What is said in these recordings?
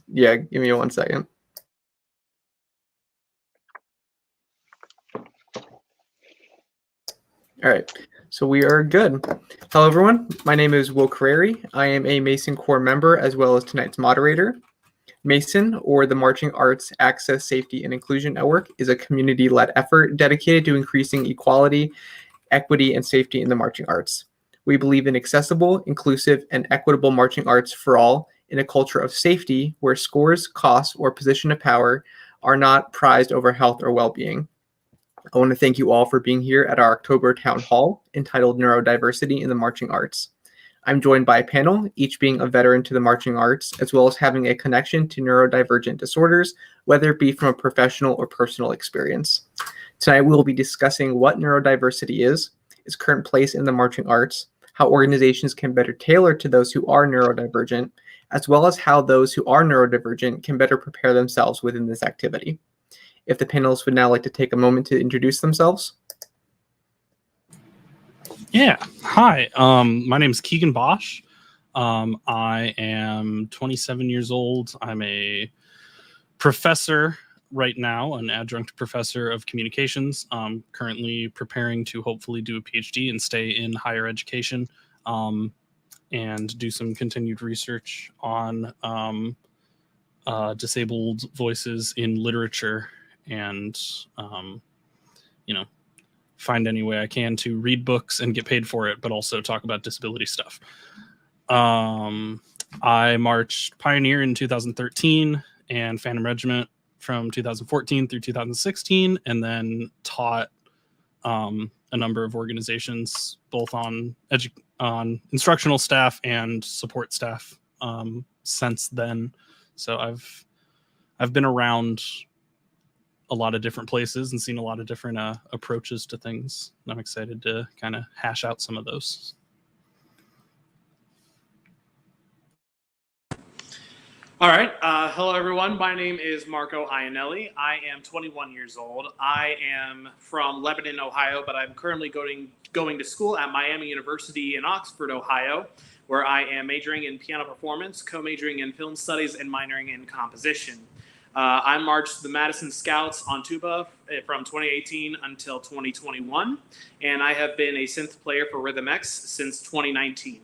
Yeah, give me 1 second. All right, so we are good. Hello, everyone. My name is Will Careri. I am a MAASIN Core member as well as tonight's moderator. MAASIN, or the Marching Arts Access, Safety, and Inclusion Network, is a community-led effort dedicated to increasing equality, equity, and safety in the marching arts. We believe in accessible, inclusive, and equitable marching arts for all in a culture of safety where scores, costs, or position of power are not prized over health or well-being. I want to thank you all for being here at our October Town Hall entitled Neurodiversity in the Marching Arts. I'm joined by a panel, each being a veteran to the marching arts, as well as having a connection to neurodivergent disorders, whether it be from a professional or personal experience. Tonight, we will be discussing what neurodiversity is, its current place in the marching arts, how organizations can better tailor to those who are neurodivergent, as well as how those who are neurodivergent can better prepare themselves within this activity. If the panelists would now like to take a moment to introduce themselves. Yeah, hi, my name is Keegan Bosch. I am 27 years old. I'm a professor right now, an adjunct professor of communications. I'm currently preparing to hopefully do a PhD and stay in higher education and do some continued research on disabled voices in literature and, find any way I can to read books and get paid for it, but also talk about disability stuff. I marched Pioneer in 2013 and Phantom Regiment from 2014 through 2016, and then taught a number of organizations, both on instructional staff and support staff since then. So I've been around a lot of different places and seen a lot of different approaches to things. And I'm excited to kind of hash out some of those. All right. Hello, everyone. My name is Marco Iannelli. I am 21 years old. I am from Lebanon, Ohio, but I'm currently going to school at Miami University in Oxford, Ohio, where I am majoring in piano performance, co-majoring in film studies, and minoring in composition. I marched the Madison Scouts on tuba from 2018 until 2021, and I have been a synth player for Rhythm X since 2019.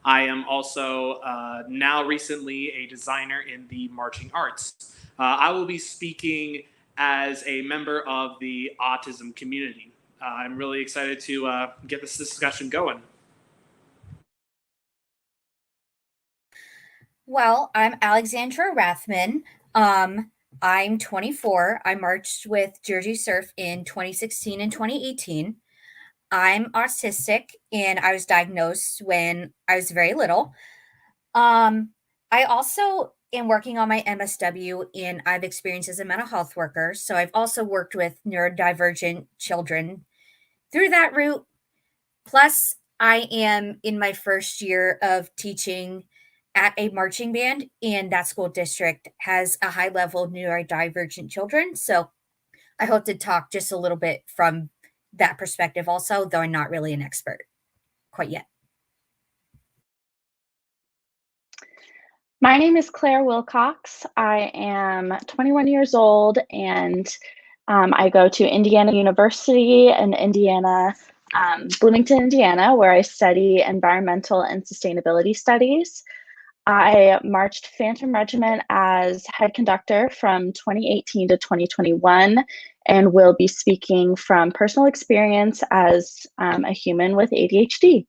I am also now recently a designer in the marching arts. I will be speaking as a member of the autism community. I'm really excited to get this discussion going. Well, I'm Alexandra Rathman. I'm 24. I marched with Jersey Surf in 2016 and 2018. I'm autistic, and I was diagnosed when I was very little. I also am working on my MSW, and I've experienced as a mental health worker. So I've also worked with neurodivergent children through that route. Plus, I am in my first year of teaching at a marching band, and that school district has a high level of neurodivergent children. So I hope to talk just a little bit from that perspective also, though I'm not really an expert quite yet. My name is Claire Wilcox. I am 21 years old, and I go to Indiana University in Indiana, Bloomington, Indiana, where I study environmental and sustainability studies. I marched Phantom Regiment as head conductor from 2018 to 2021, and will be speaking from personal experience as a human with ADHD.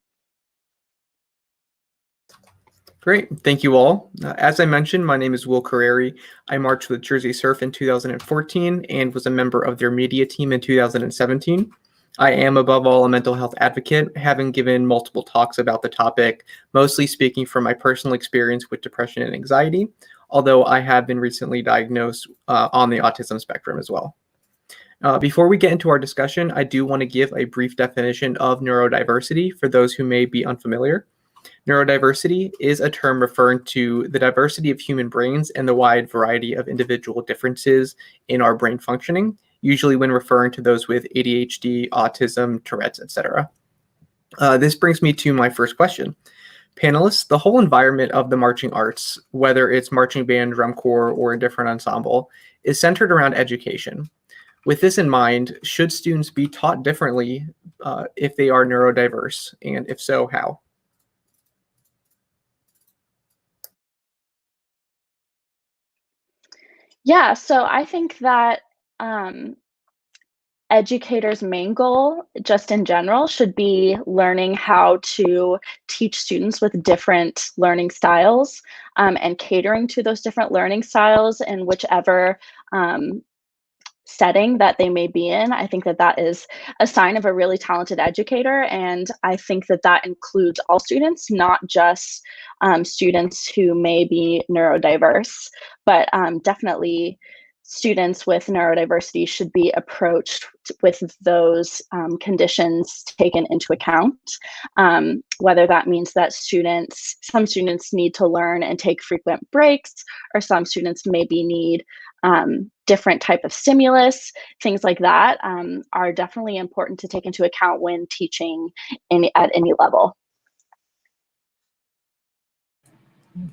Great, thank you all. As I mentioned, my name is Will Careri. I marched with Jersey Surf in 2014 and was a member of their media team in 2017. I am, above all, a mental health advocate, having given multiple talks about the topic, mostly speaking from my personal experience with depression and anxiety, although I have been recently diagnosed on the autism spectrum as well. Before we get into our discussion, I do want to give a brief definition of neurodiversity for those who may be unfamiliar. Neurodiversity is a term referring to the diversity of human brains and the wide variety of individual differences in our brain functioning, usually when referring to those with ADHD, autism, Tourette's, etc. This brings me to my first question. Panelists, the whole environment of the marching arts, whether it's marching band, drum corps, or a different ensemble, is centered around education. With this in mind, should students be taught differently if they are neurodiverse, and if so, how? Yeah, so I think that educators' main goal, just in general, should be learning how to teach students with different learning styles, and catering to those different learning styles in whichever setting that they may be in. I think that that is a sign of a really talented educator, and I think that that includes all students, not just students who may be neurodiverse, but definitely students with neurodiversity should be approached with those conditions taken into account. Whether that means that some students need to learn and take frequent breaks, or some students maybe need different type of stimulus, things like that are definitely important to take into account when teaching at any level.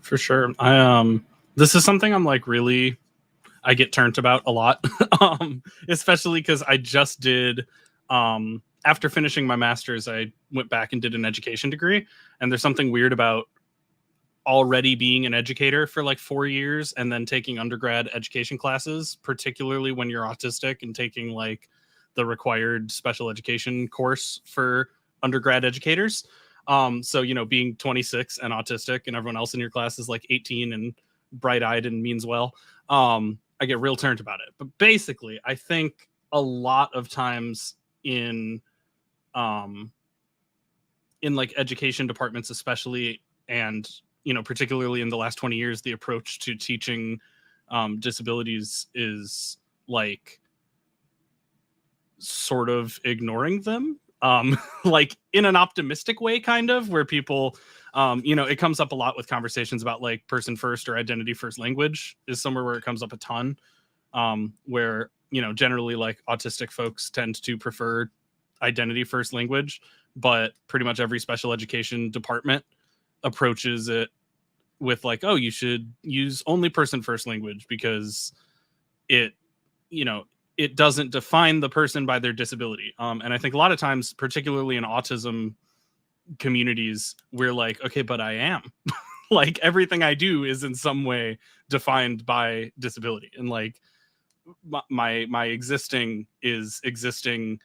For sure. This is something I'm like really, I get turned about a lot, especially because I just did, after finishing my master's, I went back and did an education degree. And there's something weird about already being an educator for like 4 years and then taking undergrad education classes, particularly when you're autistic and taking like the required special education course for undergrad educators. So, you know, being 26 and autistic and everyone else in your class is like 18 and bright-eyed and means well. I get real turned about it. But basically, I think a lot of times in like education departments, especially, and you know, particularly in the last 20 years, the approach to teaching disabilities is like sort of ignoring them, like in an optimistic way, kind of, where people, you know, it comes up a lot with conversations about like person first or identity first language is somewhere where it comes up a ton, where, you know, generally like autistic folks tend to prefer identity first language, but pretty much every special education department approaches it with like, oh, you should use only person first language because it, you know, it doesn't define the person by their disability. And I think a lot of times, particularly in autism communities, we're like, okay, but I am like everything I do is in some way defined by disability. And like my existing is existing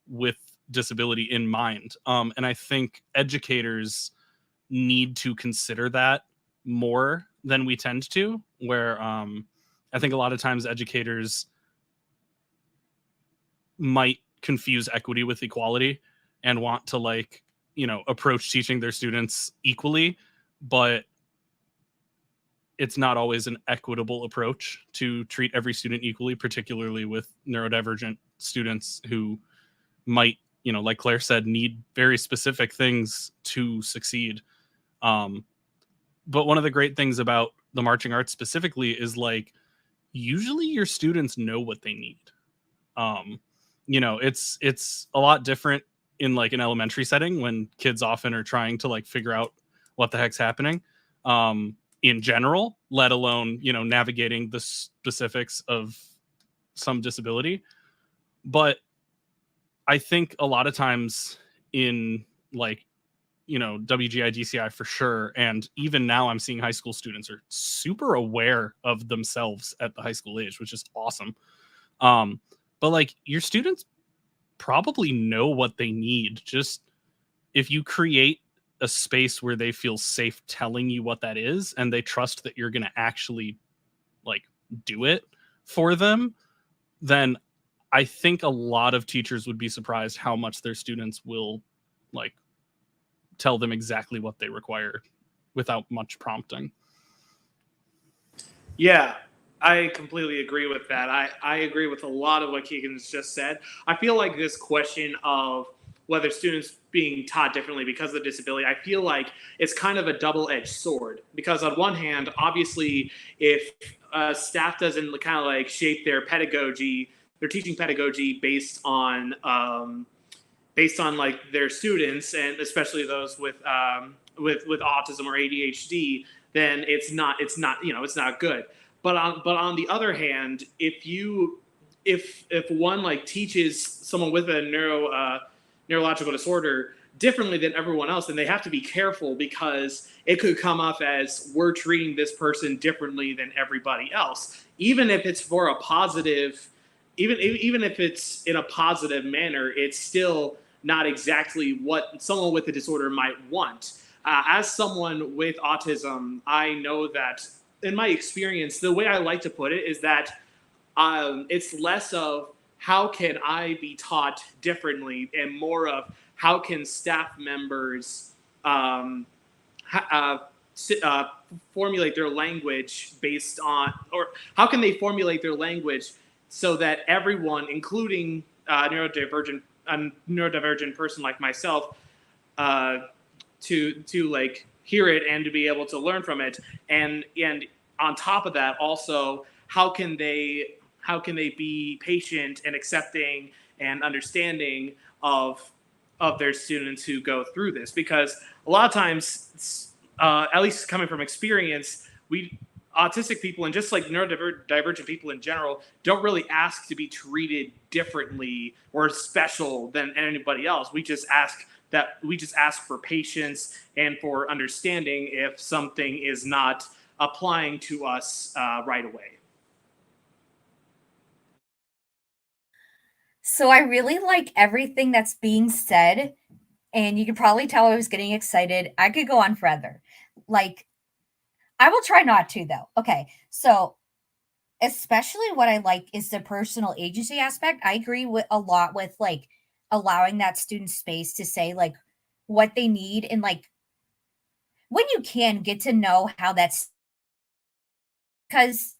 with disability in mind. And I think educators need to consider that more than we tend to, where I think a lot of times educators might confuse equity with equality and want to like, you know, approach teaching their students equally, but it's not always an equitable approach to treat every student equally, particularly with neurodivergent students who might, you know, like Claire said, need very specific things to succeed. But one of the great things about the marching arts specifically is like, usually your students know what they need. You know, it's a lot different in like an elementary setting when kids often are trying to like figure out what the heck's happening in general, let alone, you know, navigating the specifics of some disability. But I think a lot of times in like, you know, WGI, DCI for sure. And even now I'm seeing high school students are super aware of themselves at the high school age, which is awesome. But like your students probably know what they need. Just if you create a space where they feel safe telling you what that is, and they trust that you're going to actually like do it for them, then I think a lot of teachers would be surprised how much their students will like tell them exactly what they require without much prompting. Yeah, I completely agree with that. I agree with a lot of what Keegan's just said. I feel like this question of whether students being taught differently because of the disability, I feel like it's kind of a double-edged sword. Because on one hand, obviously, if staff doesn't kind of like shape their pedagogy, their teaching pedagogy based on like their students, and especially those with with autism or ADHD, then it's not good. But on the other hand, if one like teaches someone with a neurological disorder differently than everyone else, then they have to be careful, because it could come off as we're treating this person differently than everybody else, even if it's for a positive, even if it's in a positive manner. It's still not exactly what someone with a disorder might want. As someone with autism, I know that in my experience, the way I like to put it is that it's less of how can I be taught differently, and more of how can staff members formulate their language based on, or how can they formulate their language so that everyone, including neurodivergent person like myself, to like hear it and to be able to learn from it, and on top of that, also how can they be patient and accepting and understanding of their students who go through this, because a lot of times, at least coming from experience, we autistic people, and just like neurodivergent people in general, don't really ask to be treated differently or special than anybody else. We just ask for patience and for understanding if something is not applying to us right away. So I really like everything that's being said, and you can probably tell I was getting excited. I could go on forever. Like, I will try not to, though. Okay, so especially what I like is the personal agency aspect. I agree with a lot with like allowing that student space to say like what they need, and like when you can get to know how that's, because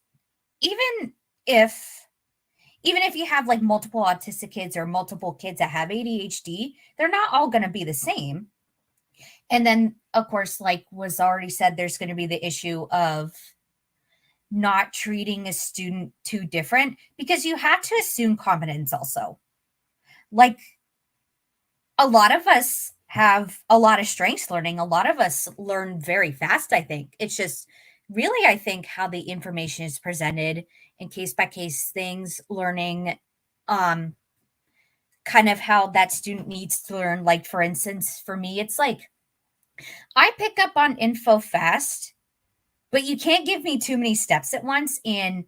even if you have like multiple autistic kids or multiple kids that have ADHD, they're not all going to be the same. And then, of course, like was already said, there's going to be the issue of not treating a student too different, because you have to assume competence also. Like, a lot of us have a lot of strengths learning. A lot of us learn very fast, I think. It's just really, I think, how the information is presented in case by case things, learning kind of how that student needs to learn. Like, for instance, for me, it's like I pick up on info fast, but you can't give me too many steps at once, and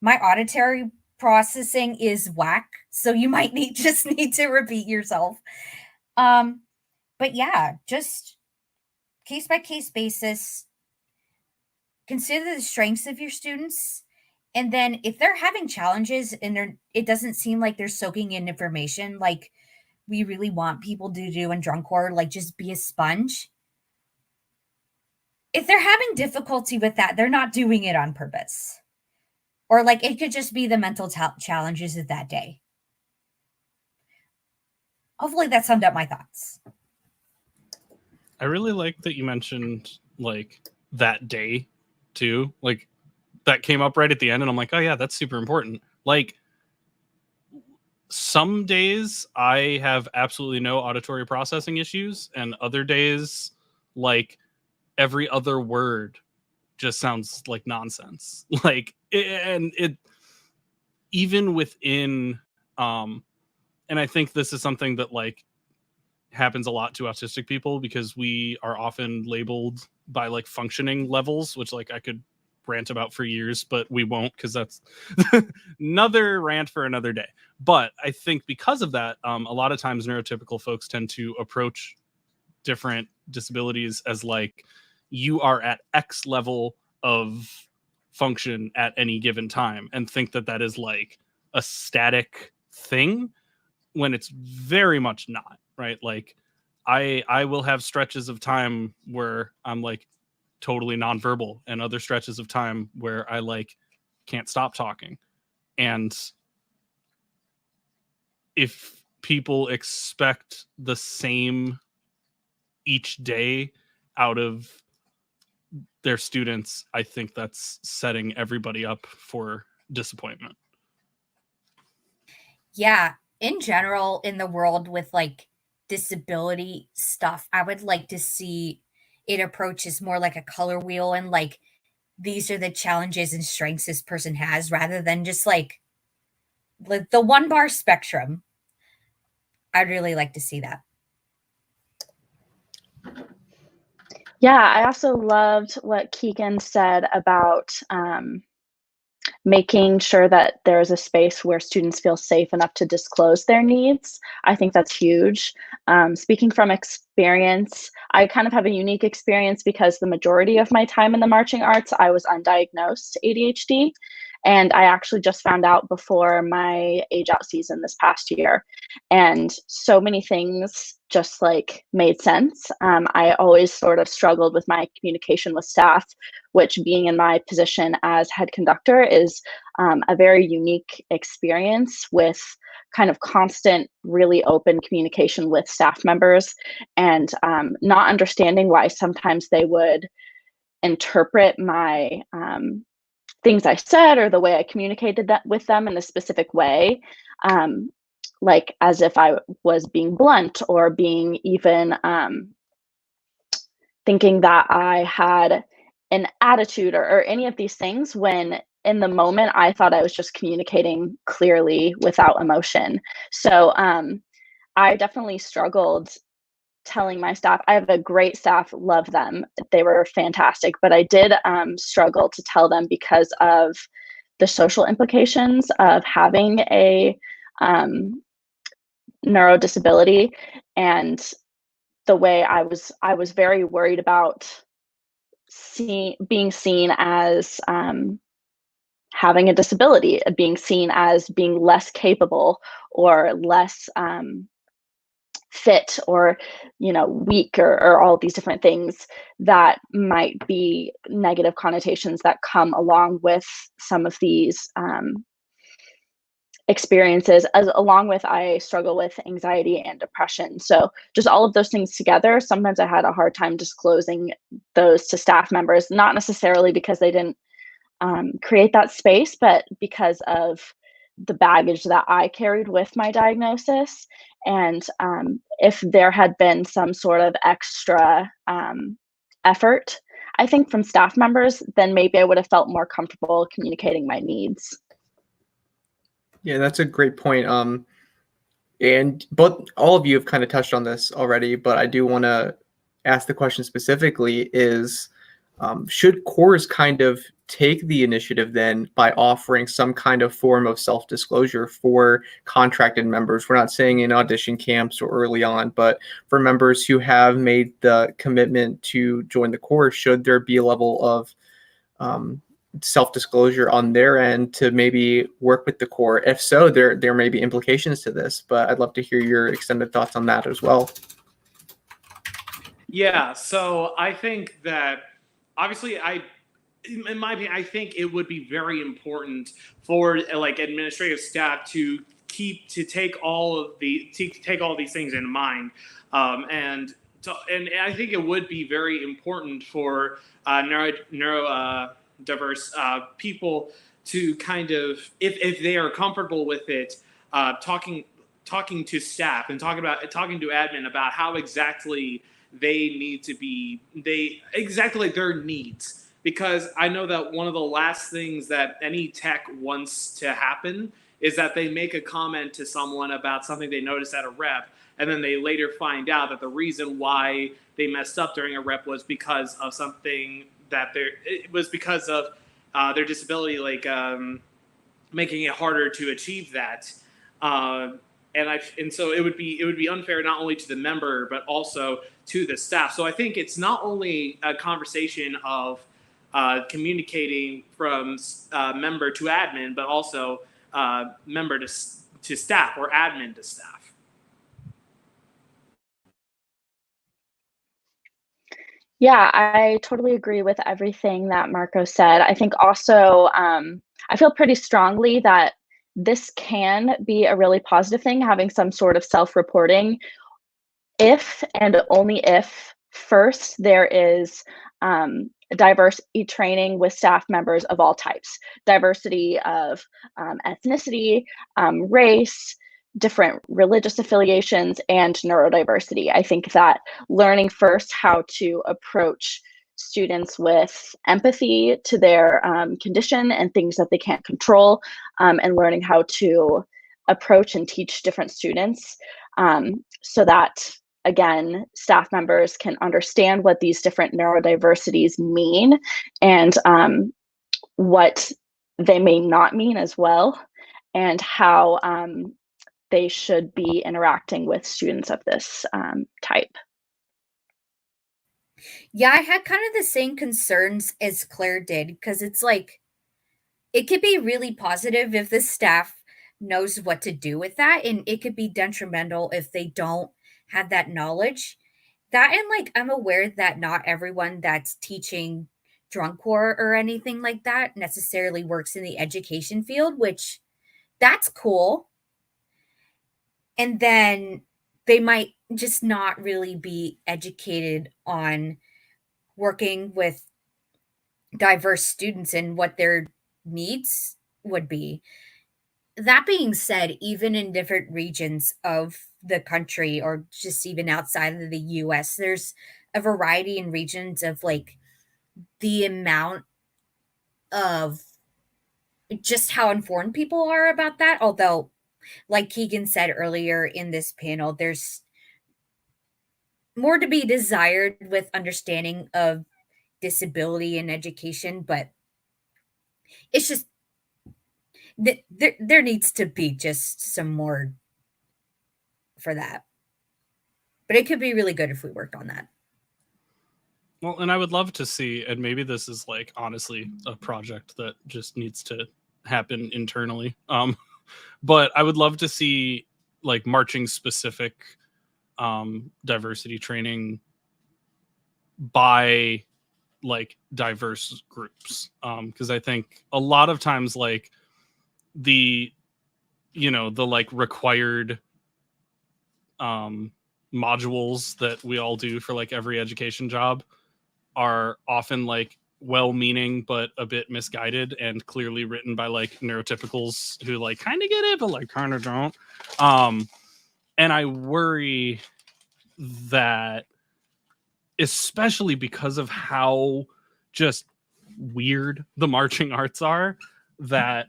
my auditory processing is whack, so you might just need to repeat yourself. But yeah, just case by case basis, consider the strengths of your students. And then if they're having challenges and it doesn't seem like they're soaking in information like we really want people to do in drunk core, like just be a sponge. If they're having difficulty with that, they're not doing it on purpose. Or like it could just be the mental challenges of that day. Hopefully that summed up my thoughts. I really like that you mentioned like that day too. Like that came up right at the end, and I'm like, oh yeah, that's super important. Like some days I have absolutely no auditory processing issues, and other days, like every other word just sounds like nonsense. Like, and it even within, and I think this is something that like happens a lot to autistic people, because we are often labeled by like functioning levels, which like I could rant about for years, but we won't, because that's another rant for another day. But I think because of that, a lot of times neurotypical folks tend to approach different disabilities as like, you are at X level of function at any given time, and think that that is like a static thing, when it's very much not, right? Like I will have stretches of time where I'm like totally nonverbal, and other stretches of time where I like can't stop talking. And if people expect the same each day out of their students, I think that's setting everybody up for disappointment. Yeah, in general, in the world with like disability stuff, I would like to see it approaches more like a color wheel and like these are the challenges and strengths this person has rather than just like the one bar spectrum. I'd really like to see that. Yeah, I also loved what Keegan said about making sure that there's a space where students feel safe enough to disclose their needs. I think that's huge. Speaking from experience, I kind of have a unique experience because the majority of my time in the marching arts, I was undiagnosed ADHD. And I actually just found out before my age out season this past year. And so many things just like made sense. I always sort of struggled with my communication with staff, which being in my position as head conductor is a very unique experience with kind of constant, really open communication with staff members and not understanding why sometimes they would interpret my things I said or the way I communicated that with them in a specific way, like as if I was being blunt or being even thinking that I had an attitude or any of these things when in the moment I thought I was just communicating clearly without emotion. So I definitely struggled telling my staff. I have a great staff, love them. They were fantastic, but I did struggle to tell them because of the social implications of having a neurodisability and the way I was very worried about being seen as having a disability, being seen as being less capable or less fit or weak or all these different things that might be negative connotations that come along with some of these experiences, along with I struggle with anxiety and depression. So just all of those things together, sometimes I had a hard time disclosing those to staff members, not necessarily because they didn't create that space, but because of the baggage that I carried with my diagnosis. And if there had been some sort of extra effort, I think from staff members, then maybe I would have felt more comfortable communicating my needs. Yeah, that's a great point. And all of you have kind of touched on this already, but I do want to ask the question specifically is, should cores kind of take the initiative then by offering some kind of form of self-disclosure for contracted members? We're not saying in audition camps or early on, but for members who have made the commitment to join the corps, should there be a level of self-disclosure on their end to maybe work with the corps? If so, there may be implications to this, but I'd love to hear your extended thoughts on that as well. Yeah, so I think that obviously in my opinion, I think it would be very important for like administrative staff to take all these things in mind, and I think it would be very important for neurodiverse people to kind of, if they are comfortable with it, talking to staff and talking to admin about how exactly they need to be, exactly their needs. Because I know that one of the last things that any tech wants to happen is that they make a comment to someone about something they noticed at a rep, and then they later find out that the reason why they messed up during a rep was because of something it was because of their disability, like making it harder to achieve that. And so it would be unfair not only to the member but also to the staff. So I think it's not only a conversation of communicating from member to admin, but also member to staff or admin to staff. Yeah, I totally agree with everything that Marco said. I think also I feel pretty strongly that this can be a really positive thing, having some sort of self-reporting, if and only if first there is diversity training with staff members of all types, diversity of ethnicity, race, different religious affiliations and neurodiversity. I think that learning first how to approach students with empathy to their condition and things that they can't control, and learning how to approach and teach different students, so that, again, staff members can understand what these different neurodiversities mean and what they may not mean as well, and how they should be interacting with students of this type. Yeah, I had kind of the same concerns as Claire did, because it's like, it could be really positive if the staff knows what to do with that, and it could be detrimental if they don't have that knowledge. That, and like, I'm aware that not everyone that's teaching drunk war or anything like that necessarily works in the education field, which that's cool. And then they might just not really be educated on working with diverse students and what their needs would be. That being said, even in different regions of the country, or just even outside of the US, there's a variety in regions of like the amount of just how informed people are about that. Although, like Keegan said earlier in this panel, there's more to be desired with understanding of disability and education, but it's just there needs to be just some more for that. But it could be really good if we worked on that. Well, and I would love to see, and maybe this is like honestly a project that just needs to happen internally. But I would love to see like marching specific diversity training by like diverse groups. Because I think a lot of times like the like required modules that we all do for like every education job are often like well-meaning but a bit misguided and clearly written by like neurotypicals who like kind of get it but like kind of don't. And I worry that, especially because of how just weird the marching arts are, that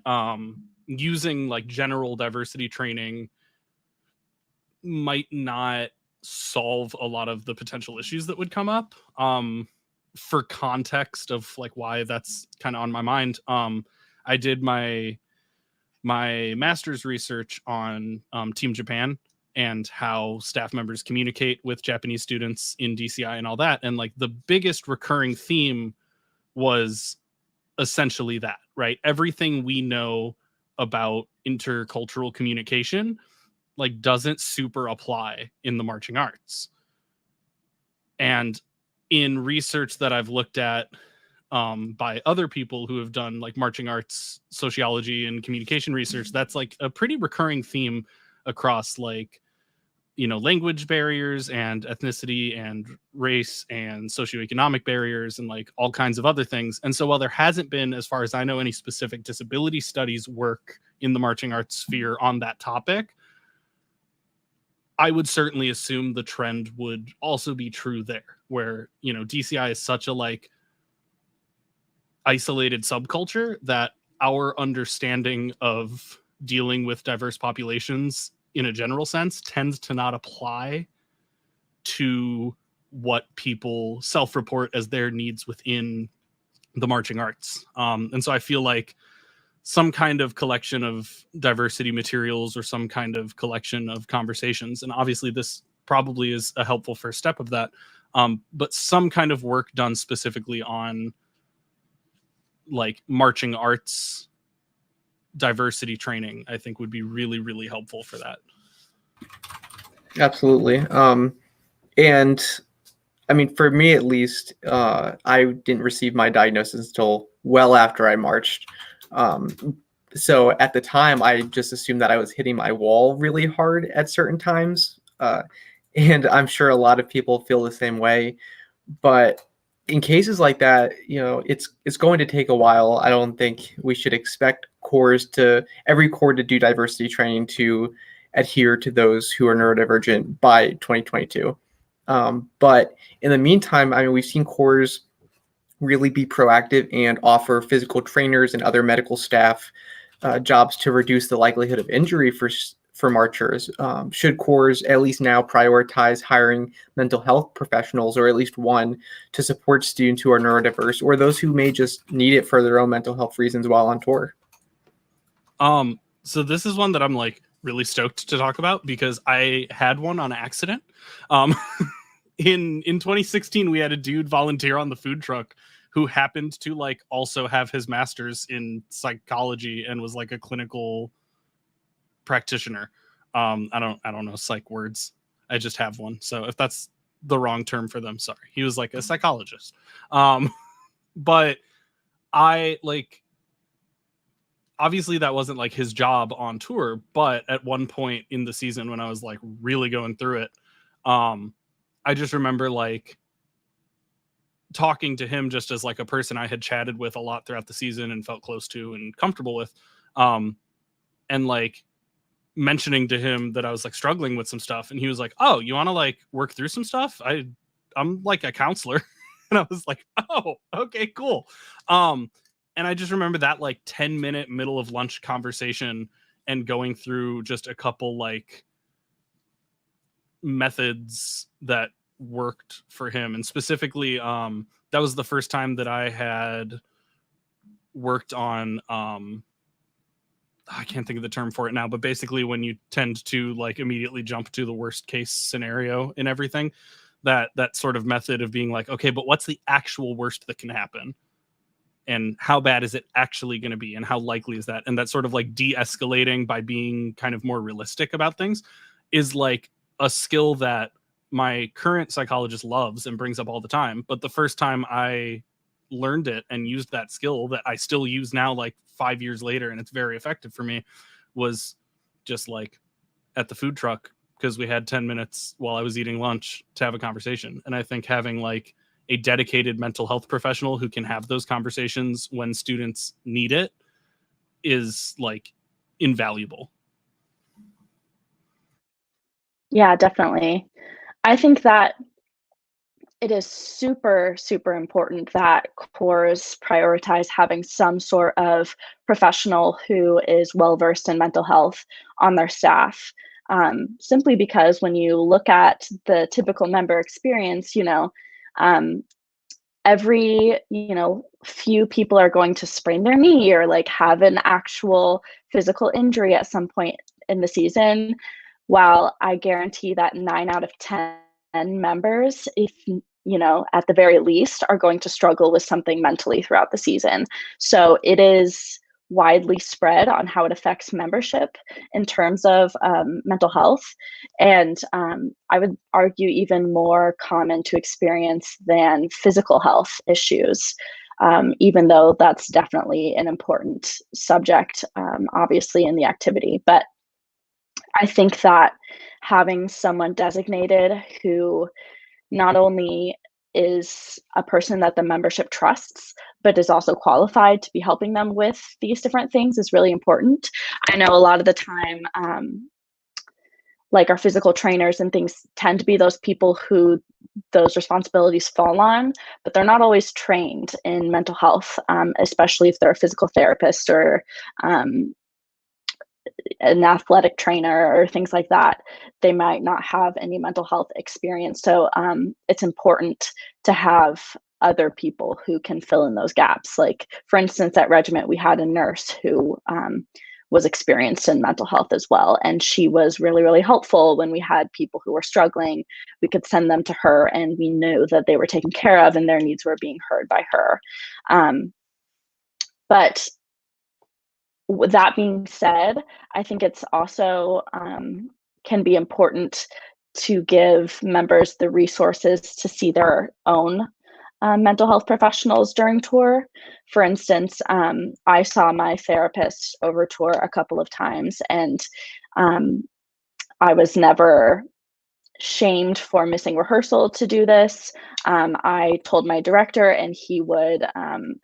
using like general diversity training might not solve a lot of the potential issues that would come up. For context of like why that's kind of on my mind, I did my master's research on Team Japan and how staff members communicate with Japanese students in DCI and all that. And like the biggest recurring theme was essentially that, right? Everything we know about intercultural communication like doesn't super apply in the marching arts. And in research that I've looked at by other people who have done like marching arts sociology and communication research, that's like a pretty recurring theme across like, language barriers and ethnicity and race and socioeconomic barriers and like all kinds of other things. And so while there hasn't been, as far as I know, any specific disability studies work in the marching arts sphere on that topic, I would certainly assume the trend would also be true there, where, DCI is such a like isolated subculture that our understanding of dealing with diverse populations in a general sense tends to not apply to what people self-report as their needs within the marching arts. And so I feel like some kind of collection of diversity materials or some kind of collection of conversations, and obviously this probably is a helpful first step of that, but some kind of work done specifically on like marching arts diversity training, I think would be really, really helpful for that. Absolutely. And I mean, for me at least, I didn't receive my diagnosis until well after I marched. So at the time, I just assumed that I was hitting my wall really hard at certain times. And I'm sure a lot of people feel the same way. But in cases like that, it's going to take a while. I don't think we should expect every corps to do diversity training to adhere to those who are neurodivergent by 2022. But in the meantime, I mean, we've seen corps really be proactive and offer physical trainers and other medical staff jobs to reduce the likelihood of injury for marchers. Should corps at least now prioritize hiring mental health professionals, or at least one, to support students who are neurodiverse or those who may just need it for their own mental health reasons while on tour? So this is one that I'm like really stoked to talk about because I had one on accident. In 2016, we had a dude volunteer on the food truck who happened to like also have his master's in psychology and was like a clinical practitioner. I don't know psych words. I just have one. So if that's the wrong term for them, sorry. He was like a psychologist. But I like, obviously that wasn't like his job on tour, but at one point in the season when I was like really going through it, I just remember like talking to him just as like a person I had chatted with a lot throughout the season and felt close to and comfortable with. And like mentioning to him that I was like struggling with some stuff. And he was like, "Oh, you want to like work through some stuff? I'm like a counselor." And I was like, "Oh, okay, cool." And I just remember that like 10-minute middle of lunch conversation and going through just a couple like methods that worked for him. And specifically, that was the first time that I had worked on, I can't think of the term for it now, but basically when you tend to like immediately jump to the worst case scenario in everything, that sort of method of being like, okay, but what's the actual worst that can happen? And how bad is it actually going to be? And how likely is that? And that sort of like de-escalating by being kind of more realistic about things is like a skill that my current psychologist loves and brings up all the time. But the first time I learned it and used that skill that I still use now, like 5 years later, and it's very effective for me, was just like at the food truck, because we had 10 minutes while I was eating lunch to have a conversation. And I think having like a dedicated mental health professional who can have those conversations when students need it is like invaluable. Yeah, definitely. I think that it is super, super important that corps prioritize having some sort of professional who is well-versed in mental health on their staff. Simply because when you look at the typical member experience, every, few people are going to sprain their knee or like have an actual physical injury at some point in the season. While I guarantee that 9 out of 10 members, if at the very least, are going to struggle with something mentally throughout the season. So it is widely spread on how it affects membership in terms of mental health. And I would argue even more common to experience than physical health issues, even though that's definitely an important subject, obviously, in the activity. But I think that having someone designated who not only is a person that the membership trusts, but is also qualified to be helping them with these different things is really important. I know a lot of the time, like our physical trainers and things tend to be those people who those responsibilities fall on, but they're not always trained in mental health, especially if they're a physical therapist or an athletic trainer or things like that. They might not have any mental health experience. So it's important to have other people who can fill in those gaps. Like, for instance, at Regiment, we had a nurse who was experienced in mental health as well. And she was really, really helpful when we had people who were struggling. We could send them to her and we knew that they were taken care of and their needs were being heard by her. But with that being said, I think it's also can be important to give members the resources to see their own mental health professionals during tour. For instance, I saw my therapist over tour a couple of times, and I was never shamed for missing rehearsal to do this. I told my director, and he would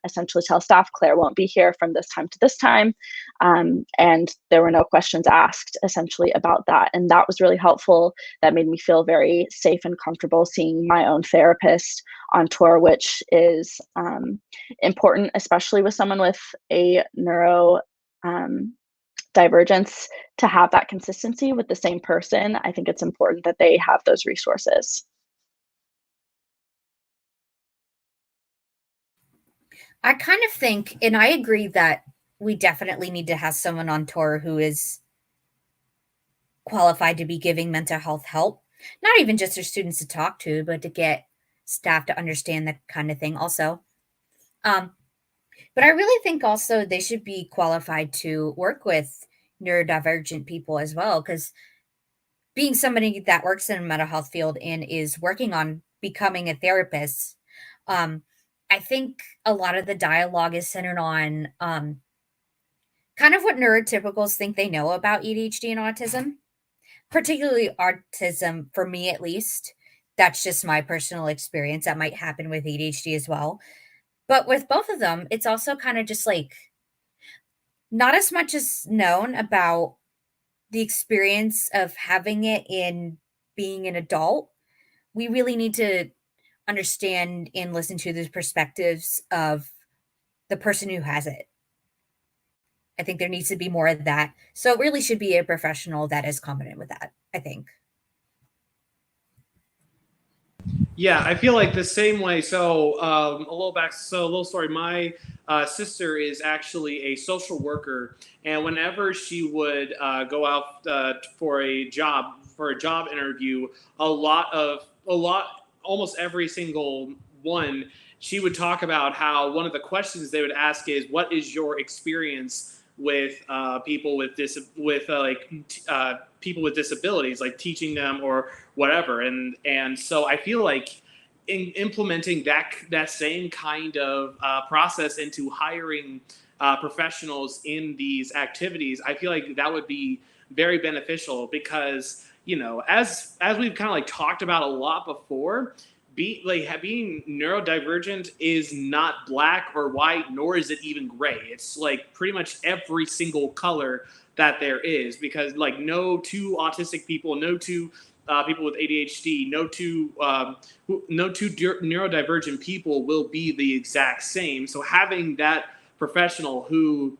essentially tell staff, Claire won't be here from this time to this time. And there were no questions asked essentially about that. And that was really helpful. That made me feel very safe and comfortable seeing my own therapist on tour, which is important, especially with someone with a neuro divergence, to have that consistency with the same person. I think it's important that they have those resources. I kind of think, and I agree that we definitely need to have someone on tour who is qualified to be giving mental health help, not even just their students to talk to, but to get staff to understand that kind of thing also. But I really think also they should be qualified to work with neurodivergent people as well, because being somebody that works in a mental health field and is working on becoming a therapist, I think a lot of the dialogue is centered on kind of what neurotypicals think they know about ADHD and autism, particularly autism, for me at least. That's just my personal experience. That might happen with ADHD as well. But with both of them, it's also kind of just like not as much as known about the experience of having it in being an adult. We really need to understand and listen to the perspectives of the person who has it. I think there needs to be more of that. So it really should be a professional that is competent with that, I think. Yeah, I feel like the same way. So a little back, so a little story. My sister is actually a social worker, and whenever she would go out for a job interview, almost every single one, she would talk about how one of the questions they would ask is, "What is your experience with people with people with disabilities, like teaching them or whatever?" And so I feel like implementing that same kind of process into hiring professionals in these activities, I feel like that would be very beneficial, because as we've kind of like talked about a lot before, being neurodivergent is not black or white, nor is it even gray. It's like pretty much every single color that there is, because like no two autistic people, no two people with ADHD, no two neurodivergent people will be the exact same. So having that professional who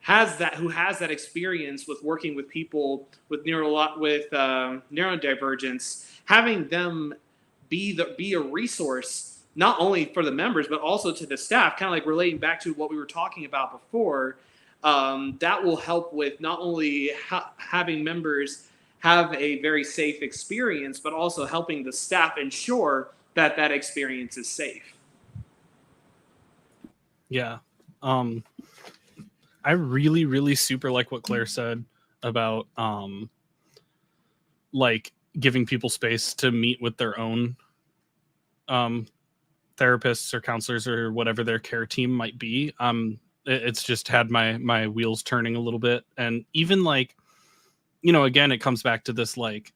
has that experience with working with people with neurodivergence, having them be a resource not only for the members but also to the staff, kind of like relating back to what we were talking about before, that will help with not only having members have a very safe experience, but also helping the staff ensure that that experience is safe. Yeah. I really, really super like what Claire said about like giving people space to meet with their own therapists or counselors or whatever their care team might be. It's just had my wheels turning a little bit. And even like, again, it comes back to this, like,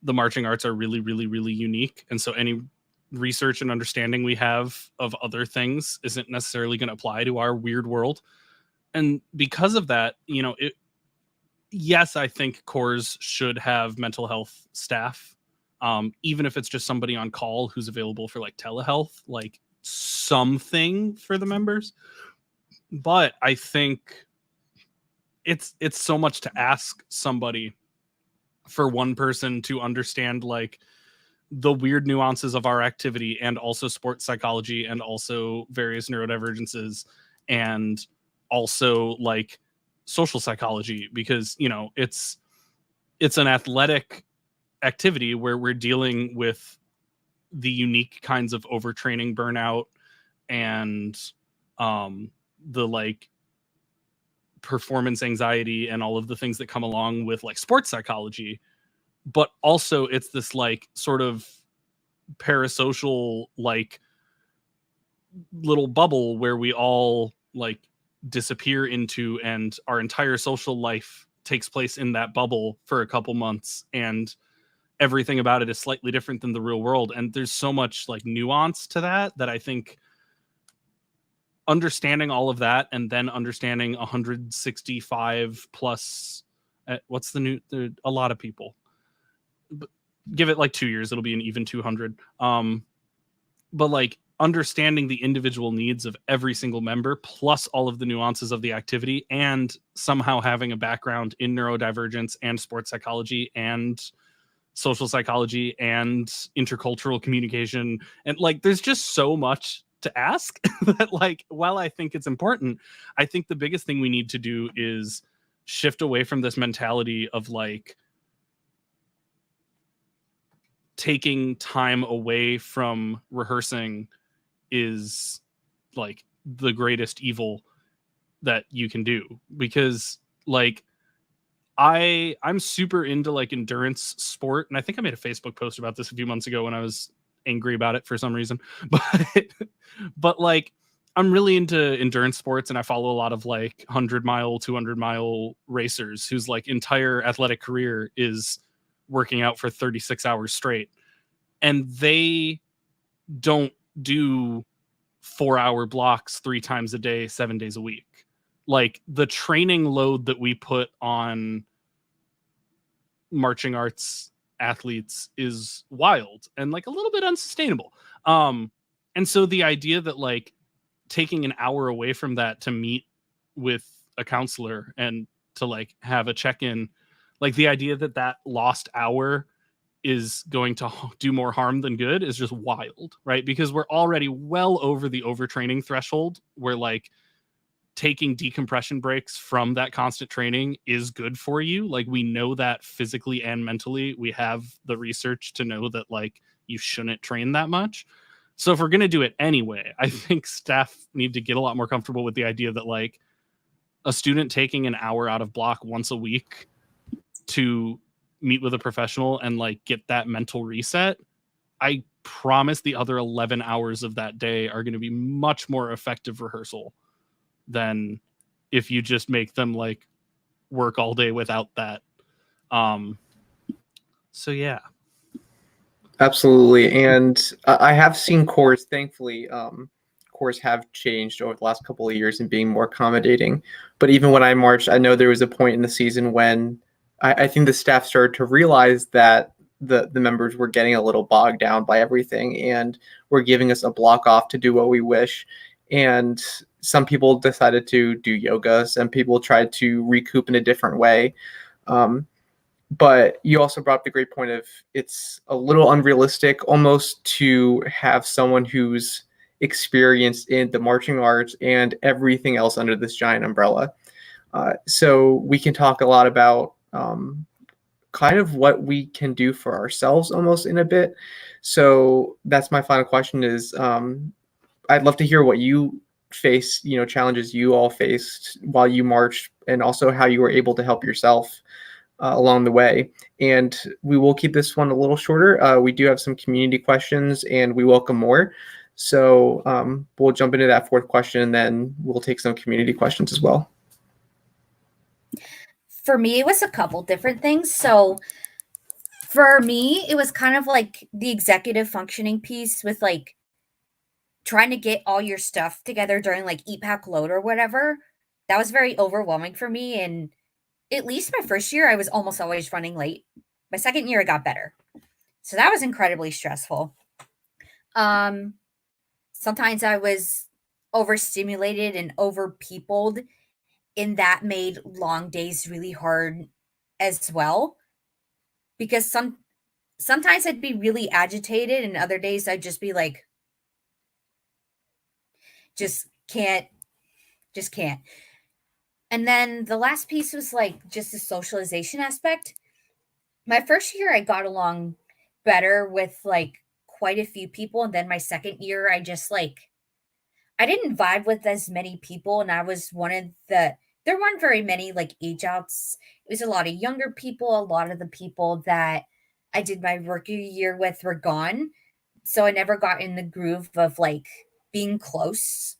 the marching arts are really, really, really unique. And so any research and understanding we have of other things isn't necessarily going to apply to our weird world. And because of that, yes, I think corps should have mental health staff, even if it's just somebody on call who's available for like telehealth, like something for the members. But I think it's so much to ask somebody for one person to understand like the weird nuances of our activity, and also sports psychology, and also various neurodivergences, and also like social psychology, because it's an athletic activity where we're dealing with the unique kinds of overtraining, burnout, and the like performance anxiety and all of the things that come along with like sports psychology. But also it's this like sort of parasocial like little bubble where we all like disappear into, and our entire social life takes place in that bubble for a couple months. And everything about it is slightly different than the real world. And there's so much like nuance to that I think understanding all of that and then understanding 165 plus what's a lot of people, give it like 2 years, it'll be an even 200. But like understanding the individual needs of every single member plus all of the nuances of the activity, and somehow having a background in neurodivergence and sports psychology and social psychology and intercultural communication, and like there's just so much to ask that like while I think it's important, I think the biggest thing we need to do is shift away from this mentality of like taking time away from rehearsing is like the greatest evil that you can do. Because like I'm super into like endurance sport, and I think I made a Facebook post about this a few months ago when I was angry about it for some reason, but like I'm really into endurance sports, and I follow a lot of like 100-mile 200-mile racers whose like entire athletic career is working out for 36 hours straight, and they don't do 4-hour blocks 3 times a day 7 days a week. Like the training load that we put on marching arts athletes is wild and like a little bit unsustainable. And so the idea that like taking an hour away from that to meet with a counselor and to like have a check-in, like the idea that that lost hour is going to do more harm than good is just wild, right? Because we're already well over the overtraining threshold where like taking decompression breaks from that constant training is good for you. Like we know that physically and mentally. We have the research to know that like you shouldn't train that much. So if we're going to do it anyway, I think staff need to get a lot more comfortable with the idea that like a student taking an hour out of block once a week to meet with a professional and like get that mental reset, I promise the other 11 hours of that day are going to be much more effective rehearsal than if you just make them like work all day without that. So yeah. Absolutely. And I have seen cores, thankfully, cores have changed over the last couple of years in being more accommodating. But even when I marched, I know there was a point in the season when I think the staff started to realize that the members were getting a little bogged down by everything and were giving us a block off to do what we wish. And some people decided to do yoga. Some people tried to recoup in a different way. But you also brought up the great point of it's a little unrealistic almost to have someone who's experienced in the marching arts and everything else under this giant umbrella. So we can talk a lot about kind of what we can do for ourselves almost in a bit. So that's my final question is I'd love to hear what you face, challenges you all faced while you marched, and also how you were able to help yourself along the way. And we will keep this one a little shorter. We do have some community questions and we welcome more. So we'll jump into that fourth question and then we'll take some community questions as well. For me, it was a couple different things. So for me, it was kind of like the executive functioning piece with like trying to get all your stuff together during like EPAC load or whatever. That was very overwhelming for me. And at least my first year, I was almost always running late. My second year, it got better. So that was incredibly stressful. Sometimes I was overstimulated and overpeopled, and that made long days really hard as well. Because sometimes I'd be really agitated, and other days I'd just be like, just can't. And then the last piece was like just the socialization aspect. My first year, I got along better with like quite a few people. And then my second year, I didn't vibe with as many people. And I was there weren't very many like age outs. It was a lot of younger people. A lot of the people that I did my rookie year with were gone. So I never got in the groove of like being close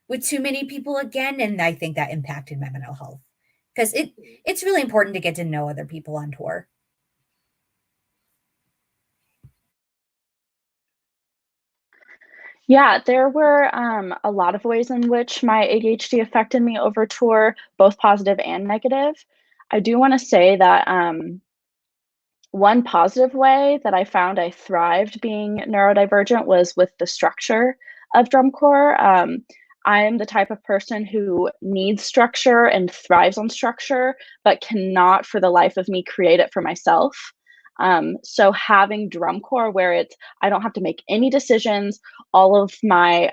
with too many people again. And I think that impacted my mental health because it's really important to get to know other people on tour. Yeah, there were a lot of ways in which my ADHD affected me over tour, both positive and negative. I do want to say that one positive way that I found I thrived being neurodivergent was with the structure of drum corps. I am the type of person who needs structure and thrives on structure, but cannot for the life of me create it for myself. So having drum corps where I don't have to make any decisions, all of my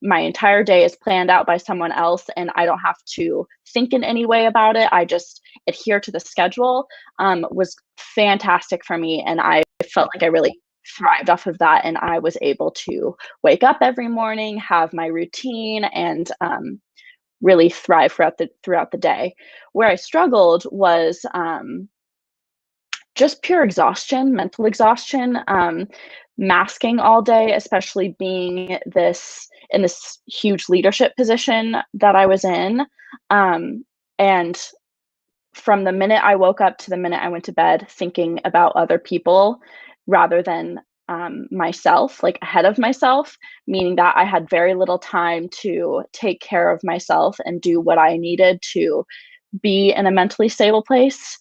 entire day is planned out by someone else, and I don't have to think in any way about it. I just adhere to the schedule, was fantastic for me. And I felt like I really thrived off of that. And I was able to wake up every morning, have my routine, and really thrive throughout the day. Where I struggled was just pure exhaustion, mental exhaustion, masking all day, especially being in this huge leadership position that I was in. And from the minute I woke up to the minute I went to bed, thinking about other people rather than myself, like ahead of myself, meaning that I had very little time to take care of myself and do what I needed to be in a mentally stable place,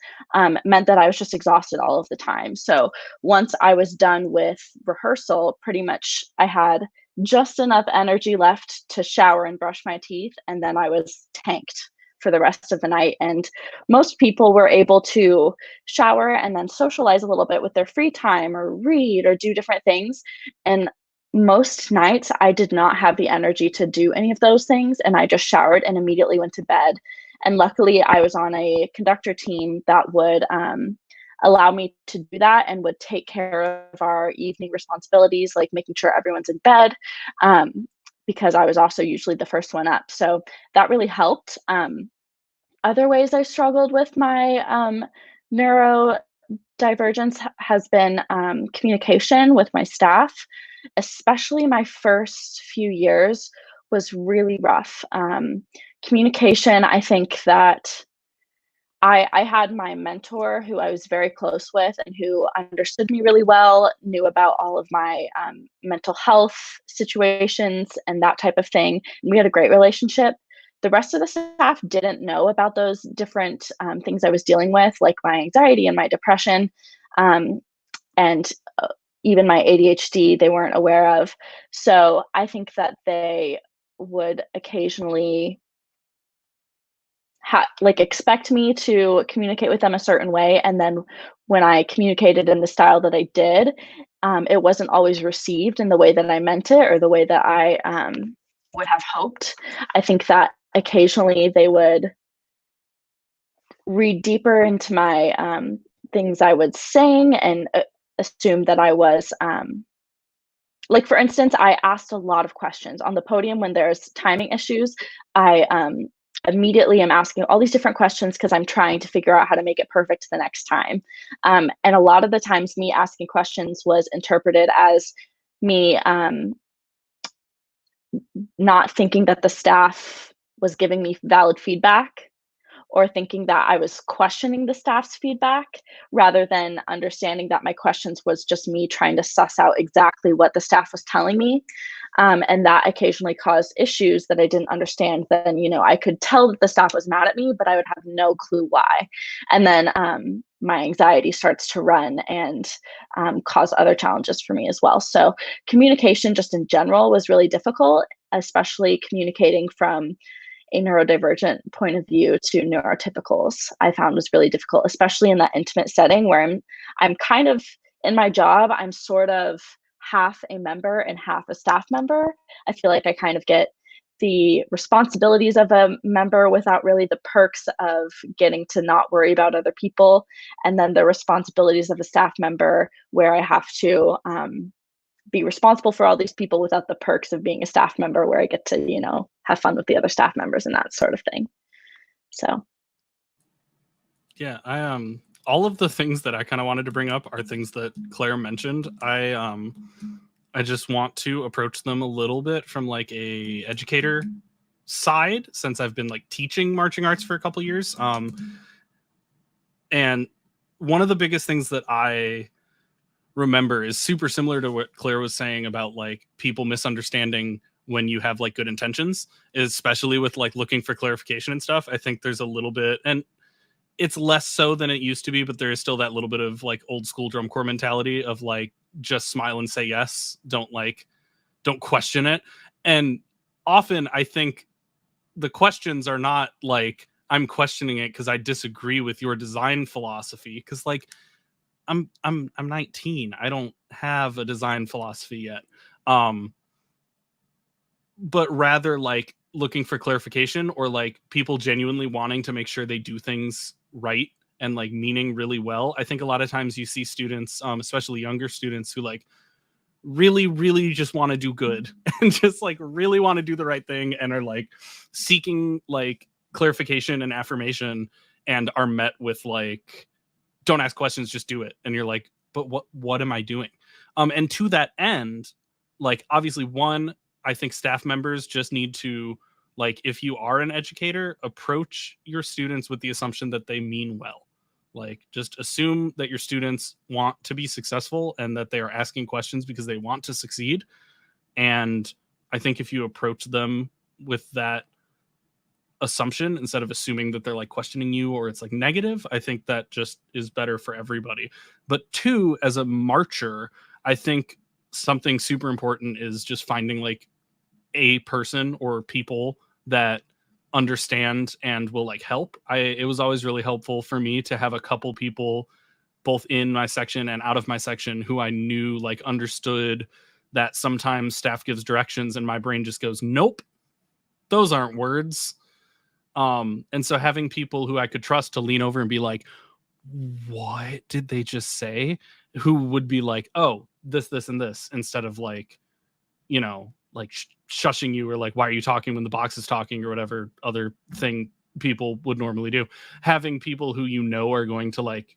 meant that I was just exhausted all of the time. So once I was done with rehearsal, pretty much I had just enough energy left to shower and brush my teeth, and then I was tanked for the rest of the night. And most people were able to shower and then socialize a little bit with their free time or read or do different things. And most nights I did not have the energy to do any of those things, and I just showered and immediately went to bed. And luckily, I was on a conductor team that would allow me to do that and would take care of our evening responsibilities, like making sure everyone's in bed, because I was also usually the first one up. So that really helped. Other ways I struggled with my neurodivergence has been communication with my staff, especially my first few years was really rough. Communication, I think that I had my mentor who I was very close with and who understood me really well, knew about all of my mental health situations and that type of thing. And we had a great relationship. The rest of the staff didn't know about those different things I was dealing with, like my anxiety and my depression, and even my ADHD, they weren't aware of. So I think that they would occasionally expect me to communicate with them a certain way, and then when I communicated in the style that I did, it wasn't always received in the way that I meant it or the way that I would have hoped. I think that occasionally they would read deeper into my things I would sing and assume that I was like, for instance, I asked a lot of questions on the podium when there's timing issues. I immediately am asking all these different questions because I'm trying to figure out how to make it perfect the next time. And a lot of the times me asking questions was interpreted as me not thinking that the staff was giving me valid feedback, or thinking that I was questioning the staff's feedback rather than understanding that my questions was just me trying to suss out exactly what the staff was telling me. And that occasionally caused issues that I didn't understand. Then, I could tell that the staff was mad at me, but I would have no clue why. And then my anxiety starts to run and cause other challenges for me as well. So communication just in general was really difficult, especially communicating from a neurodivergent point of view to neurotypicals. I found was really difficult, especially in that intimate setting where I'm kind of in my job, I'm sort of half a member and half a staff member. I feel like I kind of get the responsibilities of a member without really the perks of getting to not worry about other people, and then the responsibilities of a staff member where I have to be responsible for all these people without the perks of being a staff member where I get to, have fun with the other staff members and that sort of thing. So. Yeah, all of the things that I kind of wanted to bring up are things that Claire mentioned. I just want to approach them a little bit from like a educator side, since I've been like teaching marching arts for a couple years. And one of the biggest things that I remember is super similar to what Claire was saying about like people misunderstanding when you have like good intentions, especially with like looking for clarification and stuff. I think there's a little bit, and it's less so than it used to be, but there is still that little bit of like old school drum corps mentality of like, just smile and say yes. Don't question it. And often I think the questions are not like, I'm questioning it because I disagree with your design philosophy. Cause like I'm 19. I don't have a design philosophy yet. But rather like looking for clarification, or like people genuinely wanting to make sure they do things right and like meaning really well. I think a lot of times you see students, especially younger students, who like really just want to do good and just like really want to do the right thing and are like seeking like clarification and affirmation, and are met with like, don't ask questions, just do it. And you're like, but what am I doing? And to that end, like obviously one, I think staff members just need to, like, if you are an educator, approach your students with the assumption that they mean well. Like, just assume that your students want to be successful and that they are asking questions because they want to succeed. And I think if you approach them with that assumption instead of assuming that they're like questioning you or it's like negative, I think that just is better for everybody. But two, as a marcher, I think something super important is just finding like a person or people that understand and will like help. It was always really helpful for me to have a couple people both in my section and out of my section who I knew like understood that sometimes staff gives directions and my brain just goes, nope, those aren't words. And so having people who I could trust to lean over and be like, what did they just say? Who would be like, oh, this, and this, instead of like, you know, like shushing you or like, why are you talking when the box is talking or whatever other thing people would normally do. Having people who you know are going to like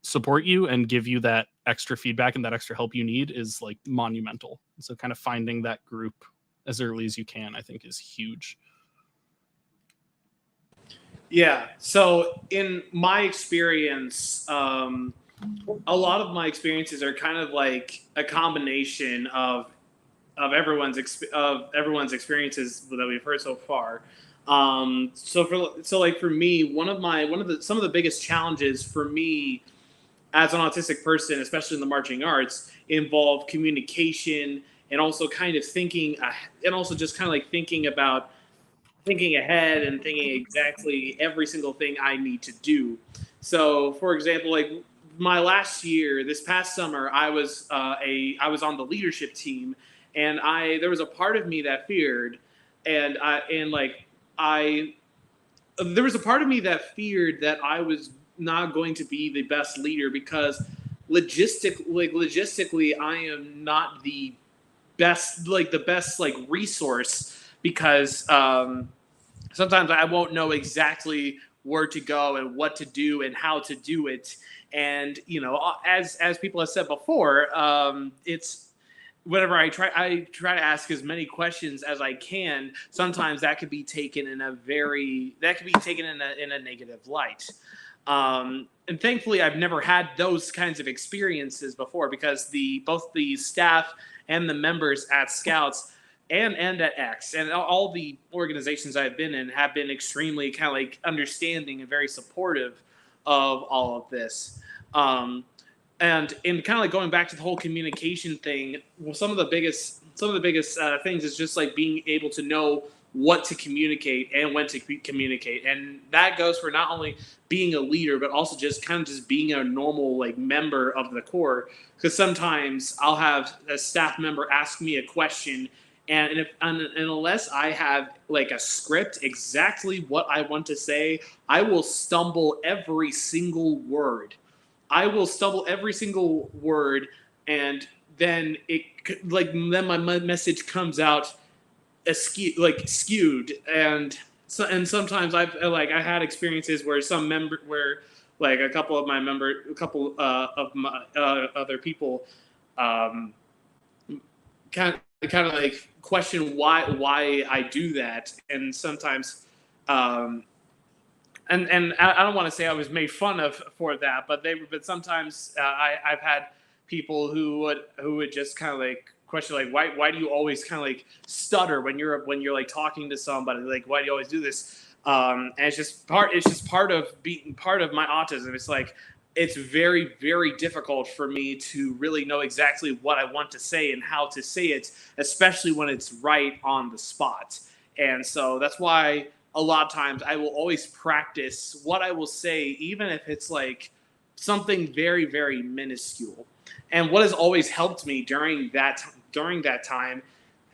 support you and give you that extra feedback and that extra help you need is like monumental. So kind of finding that group as early as you can, I think, is huge. Yeah. So in my experience, a lot of my experiences are kind of like a combination of everyone's experiences that we've heard so far. So like for me, some of the biggest challenges for me as an autistic person, especially in the marching arts, involve communication and also kind of thinking, and also just kind of like thinking ahead and thinking exactly every single thing I need to do. So, for example, like my last year, this past summer, I was on the leadership team, and there was a part of me that feared, there was a part of me that feared that I was not going to be the best leader because logistically I am not the best resource, because sometimes I won't know exactly where to go and what to do and how to do it. And, you know, as people have said before, it's whenever I try to ask as many questions as I can, sometimes that could be taken in a negative light. And thankfully, I've never had those kinds of experiences before, because both the staff and the members at Scouts and at X and all the organizations I've been in have been extremely kind of like understanding and very supportive of all of this. And in kind of like going back to the whole communication thing, well, some of the biggest things is just like being able to know what to communicate and when to communicate. And that goes for not only being a leader, but also just kind of just being a normal like member of the Corps. Because sometimes I'll have a staff member ask me a question, and unless I have like a script exactly what I want to say, I will stumble every single word. And then my message comes out skewed, and sometimes I had experiences where a couple of my other people kind of like question why I do that, and sometimes and I don't want to say I was made fun of for that, but sometimes I've had people who would just kind of like question like why do you always kind of like stutter when you're like talking to somebody, like why do you always do this? And it's just part of being part of my autism. It's like it's very, very difficult for me to really know exactly what I want to say and how to say it, especially when it's right on the spot. And so that's why a lot of times I will always practice what I will say, even if it's like something very, very minuscule. And what has always helped me during that time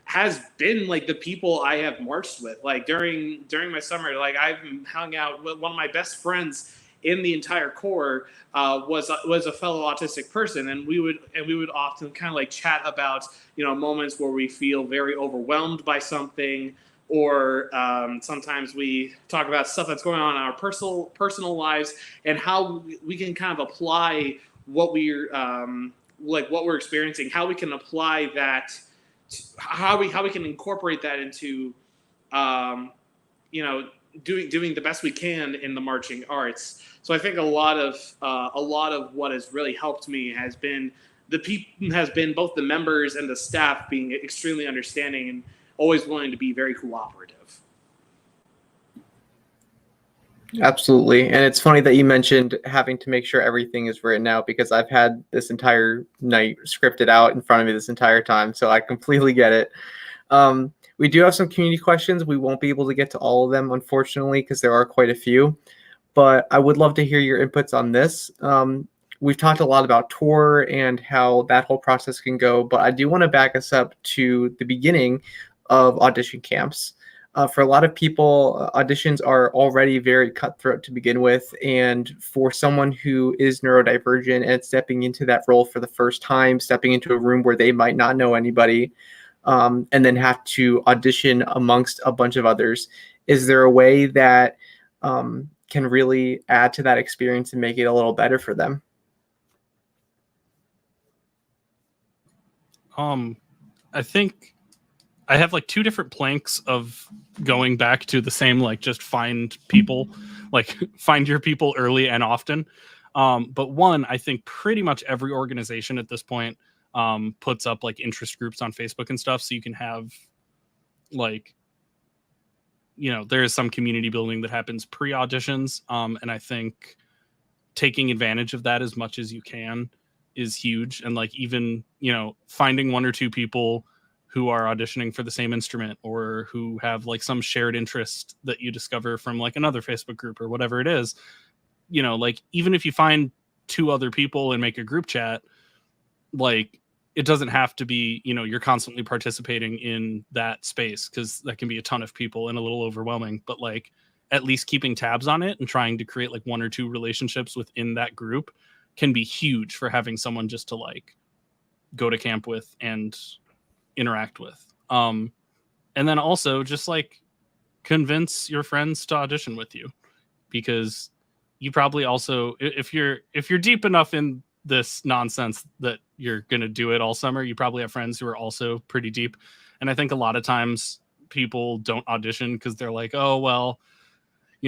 has been like the people I have marched with. Like during my summer, like I've hung out with one of my best friends in the entire Corps was a fellow autistic person, and we would often kind of like chat about moments where we feel very overwhelmed by something, or sometimes we talk about stuff that's going on in our personal lives and how we can kind of apply what we're what we're experiencing, how we can apply that, how we can incorporate that into doing the best we can in the marching arts. So I think a lot of what has really helped me has been both the members and the staff being extremely understanding and always willing to be very cooperative. Absolutely. And it's funny that you mentioned having to make sure everything is written out, because I've had this entire night scripted out in front of me this entire time. So I completely get it. We do have some community questions. We won't be able to get to all of them, unfortunately, because there are quite a few. But I would love to hear your inputs on this. We've talked a lot about tour and how that whole process can go, but I do want to back us up to the beginning of audition camps. For a lot of people, auditions are already very cutthroat to begin with. And for someone who is neurodivergent and stepping into that role for the first time, stepping into a room where they might not know anybody, and then have to audition amongst a bunch of others, is there a way that can really add to that experience and make it a little better for them? I think I have like two different planks of going back to the same, like just find people, like find your people early and often. But one, I think pretty much every organization at this point puts up like interest groups on Facebook and stuff. So you can have like, there is some community building that happens pre-auditions. And I think taking advantage of that as much as you can is huge. And like, even, finding one or two people who are auditioning for the same instrument, or who have like some shared interest that you discover from like another Facebook group or whatever it is, like even if you find two other people and make a group chat, like it doesn't have to be, you're constantly participating in that space, because that can be a ton of people and a little overwhelming, but like at least keeping tabs on it and trying to create like one or two relationships within that group can be huge for having someone just to like go to camp with and interact with. And then also just like convince your friends to audition with you, because you probably also, if you're deep enough in this nonsense that you're going to do it all summer, you probably have friends who are also pretty deep. And I think a lot of times people don't audition because they're like, oh, well,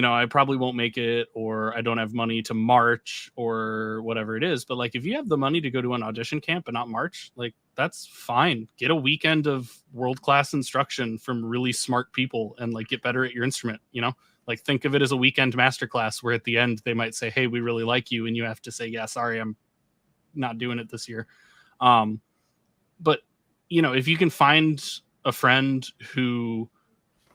I probably won't make it, or I don't have money to march, or whatever it is. But like, if you have the money to go to an audition camp and not march, like that's fine. Get a weekend of world-class instruction from really smart people and like get better at your instrument, like think of it as a weekend masterclass where at the end they might say, hey, we really like you. And you have to say, yeah, sorry, I'm not doing it this year. But if you can find a friend who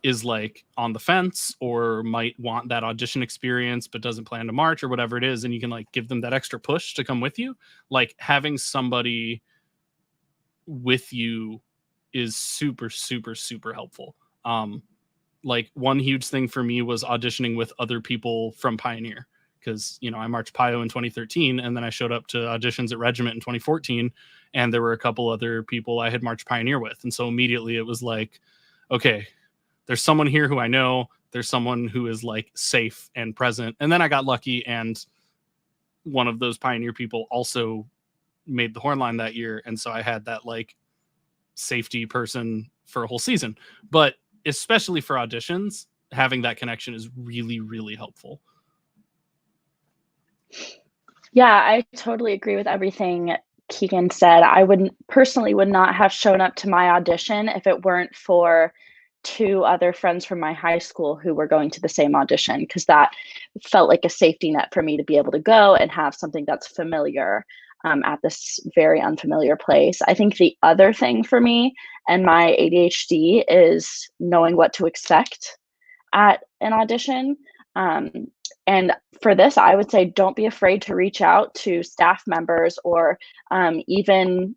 is like on the fence or might want that audition experience but doesn't plan to march or whatever it is, and you can like give them that extra push to come with you, like having somebody with you is super, super, super helpful. Like one huge thing for me was auditioning with other people from Pioneer, because I marched Pio in 2013, and then I showed up to auditions at Regiment in 2014, and there were a couple other people I had marched Pioneer with, and so immediately it was like, okay, there's someone here who I know, there's someone who is like safe and present. And then I got lucky, and one of those Pioneer people also made the horn line that year, and so I had that like safety person for a whole season. But especially for auditions, having that connection is really, really helpful. Yeah, I totally agree with everything Keegan said, I would not have shown up to my audition if it weren't for two other friends from my high school who were going to the same audition, because that felt like a safety net for me to be able to go and have something that's familiar at this very unfamiliar place. I think the other thing for me and my ADHD is knowing what to expect at an audition. And for this, I would say don't be afraid to reach out to staff members, or even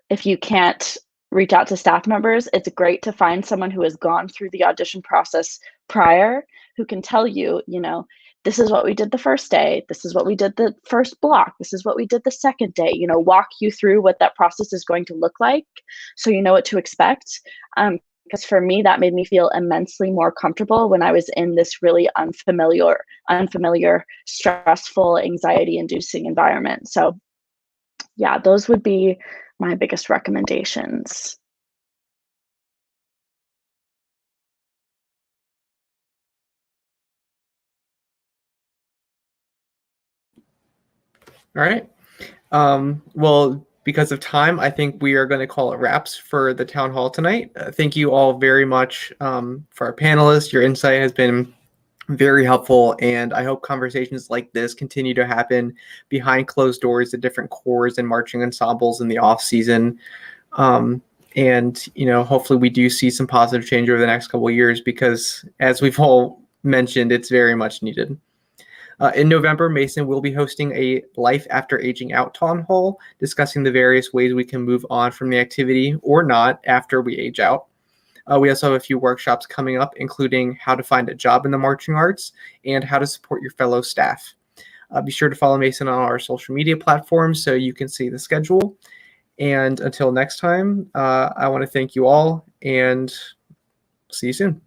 if you can't reach out to staff members, it's great to find someone who has gone through the audition process prior, who can tell you, this is what we did the first day, this is what we did the first block, this is what we did the second day, walk you through what that process is going to look like so you know what to expect. Because for me, that made me feel immensely more comfortable when I was in this really unfamiliar, stressful, anxiety-inducing environment. So yeah, those would be my biggest recommendations. All right. Well, because of time, I think we are going to call it wraps for the town hall tonight. Thank you all very much for our panelists. Your insight has been very helpful, and I hope conversations like this continue to happen behind closed doors at different corps and marching ensembles in the off season. And hopefully we do see some positive change over the next couple of years, because as we've all mentioned, it's very much needed. In November, MAASIN will be hosting a Life After Aging Out town hall, discussing the various ways we can move on from the activity or not after we age out. We also have a few workshops coming up, including how to find a job in the marching arts and how to support your fellow staff. Be sure to follow MAASIN on our social media platforms so you can see the schedule. And until next time, I want to thank you all and see you soon.